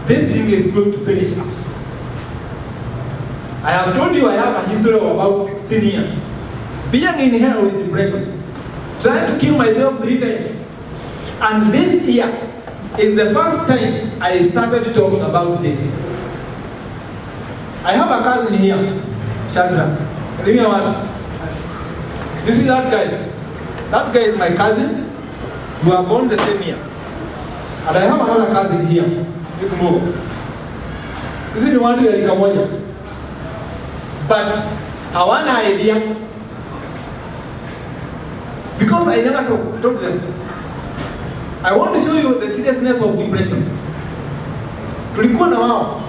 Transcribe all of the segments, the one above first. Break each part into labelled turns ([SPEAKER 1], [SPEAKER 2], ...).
[SPEAKER 1] this thing is going to finish us. I have told you I have a history of about 16 years. Being in hell with depression, trying to kill myself 3 times. And this year is the first time I started talking about this. I have a cousin here, Shadrach. You see that guy? That guy is my cousin. We were born the same year. And I have another cousin here, this Mo. Sisi ni watu ya rika moja. But hawana idea. Because I never told them. I want to show you the seriousness of depression. Tulikuwa na wao.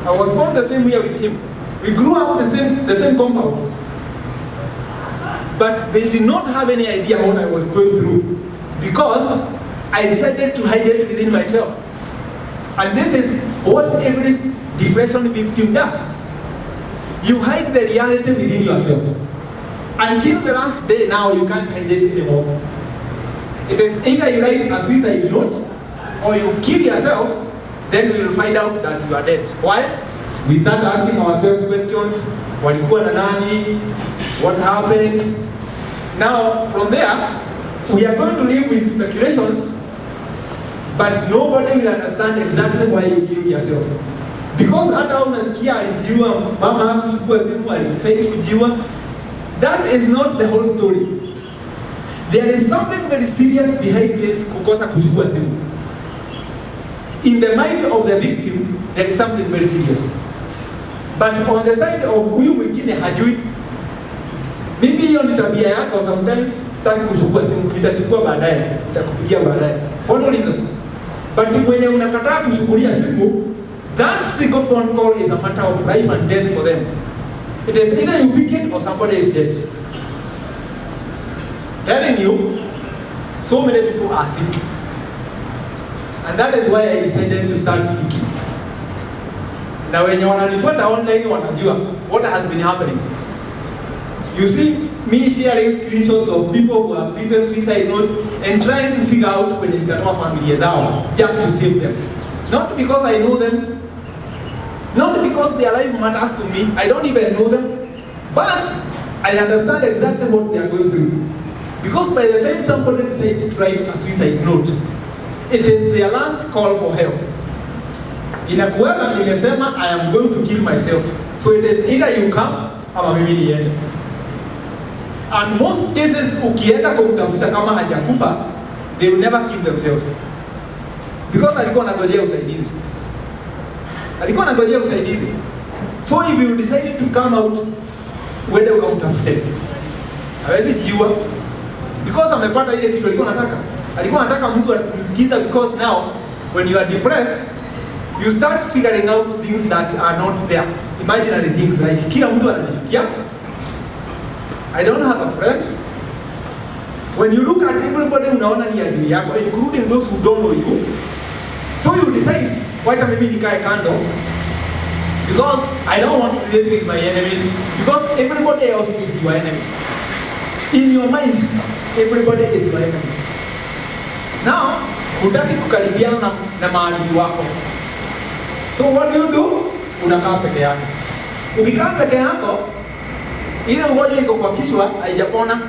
[SPEAKER 1] I was born the same year with him. We grew up the same compound. But they did not have any idea what I was going through. Because I decided to hide it within myself. And this is what every depression victim does. You hide the reality within yourself. Until the last day now, you can't hide it anymore. It is either you write a suicide note, or you kill yourself, then we will find out that you are dead. Why? We start asking ourselves questions. Walikuwa na nani? What happened? Now, from there, we are going to live with speculations, but nobody will understand exactly why you killed yourself. Because hata unasikia alijiua, mama hakuchukua simu, alisaidi kujiua. That is not the whole story. There is something very serious behind this kukosa kuchukua simu. In the mind of the victim, there is something very serious. But on the side of huyu mwingine hajui. Maybe hiyo ni tabia yako, sometimes sitaki kuchukua simu, nitachukua baadaye, nitakupigia baadaye. For no reason. But when unakataa kuchukulia simu, that single phone call is a matter of life and death for them. It is either you pick it or somebody is dead. Telling you, so many people are sick. And that is why I decided to start speaking. Now when you wananifuata online, wanajua what has been happening. You see me sharing screenshots of people who have written suicide notes and trying to figure out when nitatoa familia zao just to save them. Not because I know them, not because their life matters to me, I don't even know them, but I understand exactly what they are going through. Because by the time somebody decides to write a suicide note, it is their last call for help. Inakuweka nimesema I am going to kill myself. So it is either you come ama mimi niende. And most cases ukienda kumtafuta kama hajakufa, they will never kill themselves. Because alikuwa anangojea usaidizi. Alikuwa anangojea usaidizi. So if you decide to come out, uende ukamtafute. Hawezi jiua. Because amepata ile kitu alikuwa anataka. Alikuwa anataka mtu amsikiza, because now when you are depressed, you start figuring out things that are not there. Imaginary things like kila mtu ananifikia. I don't have a friend. When you look at everybody unaona ni adui yako, including those who don't know you. So you decide, wacha mimi nikae kando, because I don't want to relate with my enemies, because everybody else is your enemy. In your mind, everybody is your enemy. Now, hutaki kukaribiana na maadui wako. So what do? Unakaa peke yako. Ukikaa peke yako, ile ugonjwa iko kwa kichwa haijapona.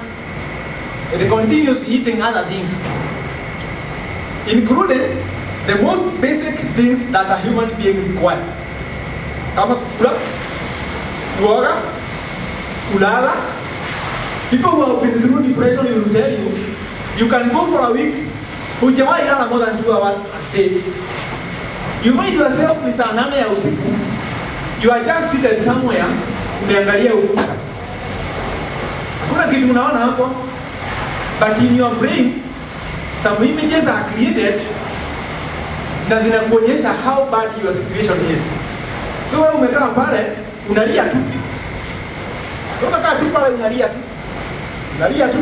[SPEAKER 1] It continues eating other things, including the most basic things that a human being requires. Kama kula, kuoga, kulala. People who have been through depression will tell you, you can go for a week, hujawahi lala more than 2 hours a day. You made yourself ni saa 8 ya usiku. You are just seated somewhere, umeangalia ukuta. Hakuna kitu unaona hapo. But in your brain, some images are created na zinakuonyesha how bad your situation is. So wewe umekaa pale, unalia tu. Umekaa tu pale unalia tu. Unalia tu.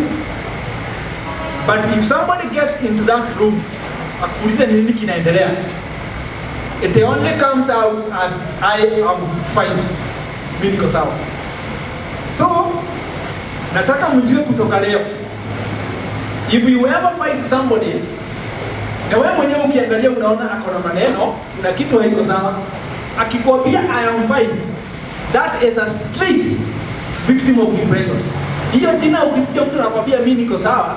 [SPEAKER 1] But if somebody gets into that room, akuulize nini kinaendelea, it only comes out as I am fine. Mimi niko sawa. So, nataka mjue kutoka leo, if you ever find somebody Na wewe mwenyewe ukiangalia unaona ako na maneno, kuna kitu haiko sawa. Akikwambia I am fine, that is a straight victim of depression. Hiyo jina ukisikia mtu anakwambia mimi niko sawa,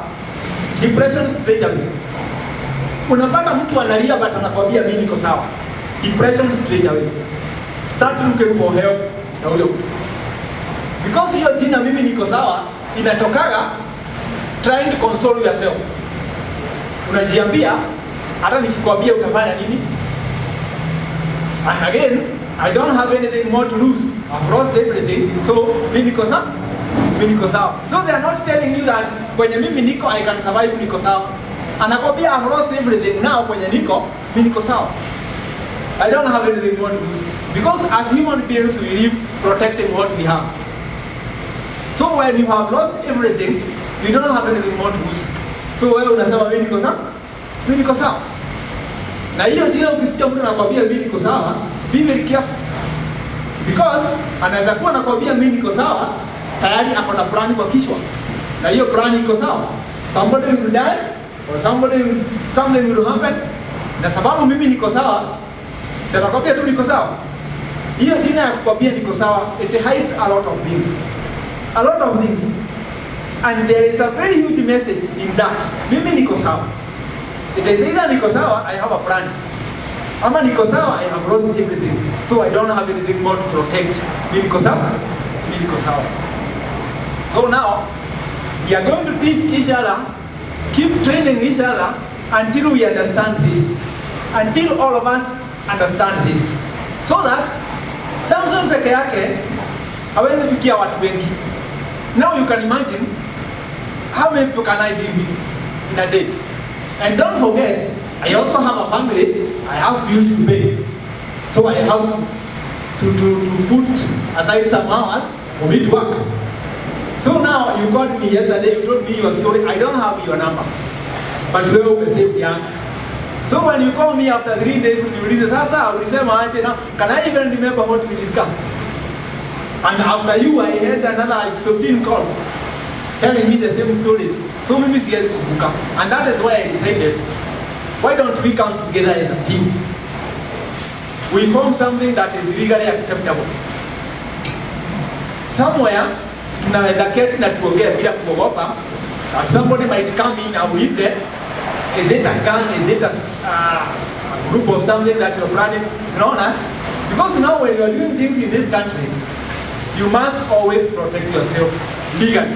[SPEAKER 1] depression straight away. Unapata mtu analia but anakwambia mimi niko sawa, depression straight away. Start looking for help na huyo mtu. Because hiyo jina mimi niko sawa inatokaga trying to console yourself. Unajiambia hata nikikwambia utafanya nini? And again, I don't have anything more to lose. I've lost everything. So mimi niko sawa. Mimi niko sawa. So they are not telling you that kwenye mimi niko I can survive niko sawa. Anakwambia I've lost everything. Now kwenye niko mimi niko sawa. I don't have anything more to lose. Because as human beings we live protecting what we have. So when you have lost everything, you don't have anything more to lose. So wewe unasema mimi niko sawa? Mimi niko sawa. Na hiyo jina ukisikia mtu anakuambia mimi niko sawa, be very careful. Because anaweza kuwa anakuambia mimi niko sawa, tayari ako na plan kwa kichwa. Na hiyo plan iko sawa. Somebody will die or something will happen. Na sababu mimi niko sawa, sitakwambia tu niko sawa. Hiyo jina ya kukwambia niko sawa, it hides a lot of things. A lot of things. And there is a very huge message in that. Mimi niko sawa. It is either niko sawa, I have a plan. Ama niko sawa, I have lost everything. So I don't have anything more to protect. Mimi niko sawa. Mimi niko sawa. So now, we are going to teach each other, keep training each other until we understand this. Until all of us understand this. So that, Samson peke yake, hawezi fikia watu wengi. Now you can imagine, how many people can I deal with in a day? And don't forget, I also have a family, I have bills to pay. So I have to put aside some hours for me to work. So now you called me yesterday, you told me your story, I don't have your number. But we will save young. So when you call me after 3 days, you will say, Sasa, I will say, can I even remember what we discussed? And after you, I had another like 15 calls telling me the same stories. So many years kubuka. And that is why I decided, why don't we come together as a team? We form something that is legally acceptable. Somewhere, tunaweza keti na tuongee bila kuogopa. Somebody might come in and with it. Is it a gang? Is it a group of something that you're planning? No, no. Because now when you're doing things in this country, you must always protect yourself legally.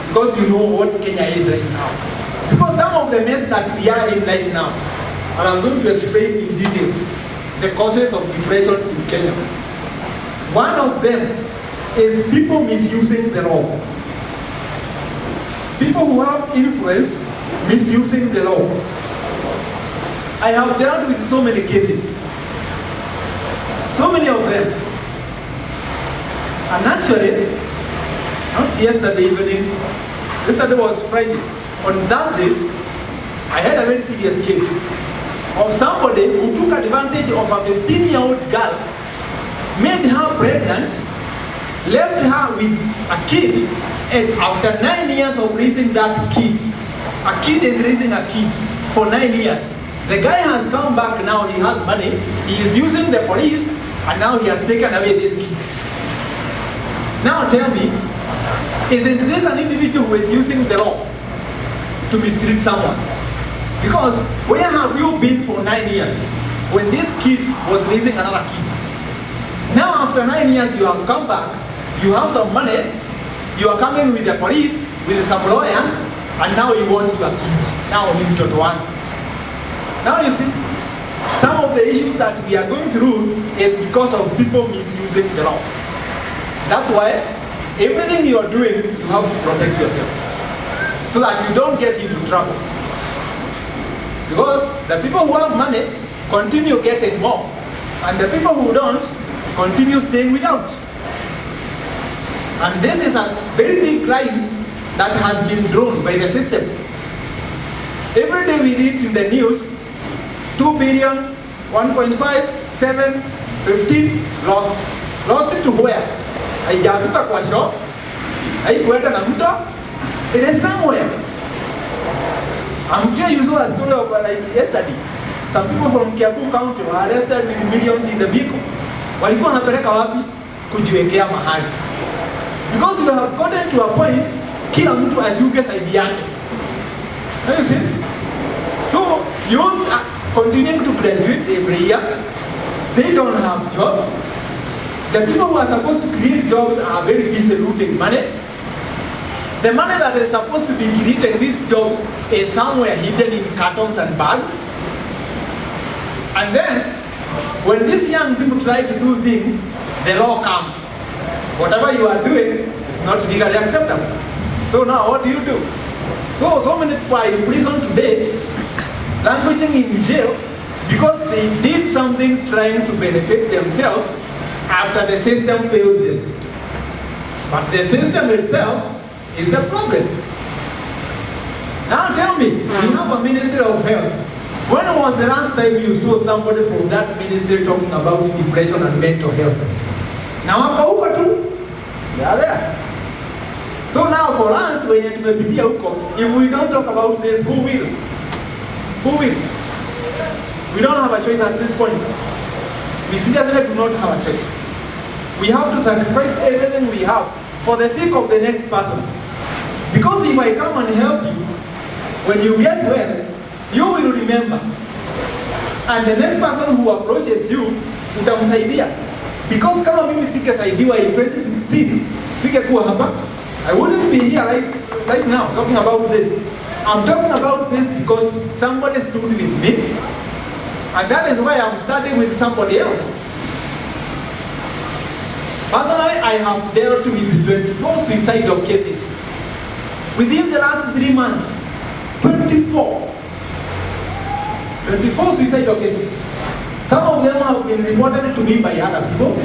[SPEAKER 1] Because you know what Kenya is right now. Because some of the mess that we are in right now, and I'm going to explain in details, the causes of depression in Kenya. One of them is people misusing the law. People who have influence misusing the law. I have dealt with so many cases. So many of them. And actually, not yesterday evening, yesterday was Friday. On Thursday, I had a very serious case of somebody who took advantage of a 15-year-old girl, made her pregnant, left her with a kid, and after 9 years of raising that kid, a kid is raising a kid for 9 years. The guy has come back now, he has money, he is using the police, and now he has taken away this kid. Now tell me, isn't this an individual who is using the law to mistreat someone? Because where have you been for 9 years when this kid was raising another kid? Now after 9 years you have come back, you have some money, you are coming with the police, with some lawyers, and now you want your kid. Now you need one. Now you see, some of the issues that we are going through is because of people misusing the law. That's why everything you are doing, you have to protect yourself so that you don't get into trouble. Because the people who have money continue getting more, and the people who don't continue staying without. And this is a very big crime that has been drawn by the system. Every day we read in the news, 2 billion, 1.5, 7, 15, lost. Lost it to where? Haijaanguka kwa shop, haikuenda na mto, it is somewhere. I'm sure you saw a story of like yesterday. Some people from Kiambu County were arrested with millions in the vehicle. Walikuwa wanapeleka wapi? Kujiwekea mahali. Because you have gotten to a point, kila mtu ashuke side yake. You see? So youth are continuing to graduate every year. They don't have jobs. The people who are supposed to create jobs are very busy looting money. The money that is supposed to be creating these jobs is somewhere hidden in cartons and bags. And then, when these young people try to do things, the law comes. Whatever you are doing is not legally acceptable. So now what do you do? So many people are in prison today, languishing in jail, because they did something trying to benefit themselves after the system failed them. But the system itself is the problem. Now tell me, we have a Ministry of Health. When was the last time you saw somebody from that ministry talking about depression and mental health? Now they are there. So now for us, if we don't talk about this, who will? Who will? We don't have a choice at this point. We seriously do not have a choice. We have to sacrifice everything we have for the sake of the next person. Because if I come and help you, when you get well, you will remember. And the next person who approaches you, utamsaidia. Because kama mimi sikesaidiwa in 2016, singekuwa hapa, I wouldn't be here right now talking about this. I'm talking about this because somebody stood with me. And that is why I'm starting with somebody else. Personally, I have dealt with 24 suicidal cases. Within the last 3 months, 24 suicidal cases. Some of them have been reported to me by other people.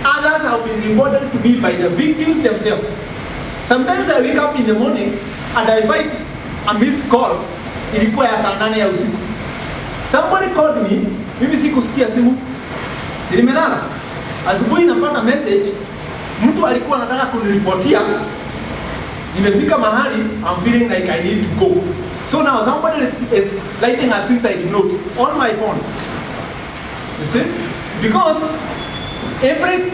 [SPEAKER 1] Others have been reported to me by the victims themselves. Sometimes I wake up in the morning and I find a missed call. Ilikuwa ya saa 8 ya usiku. Somebody called me, mimi sikusikia simu. Nimelala. Asubuhi napata message, mtu alikuwa anataka kuniripotia. Nimefika mahali, I'm feeling like I need to go. So now somebody is writing a suicide note on my phone. You see? Because every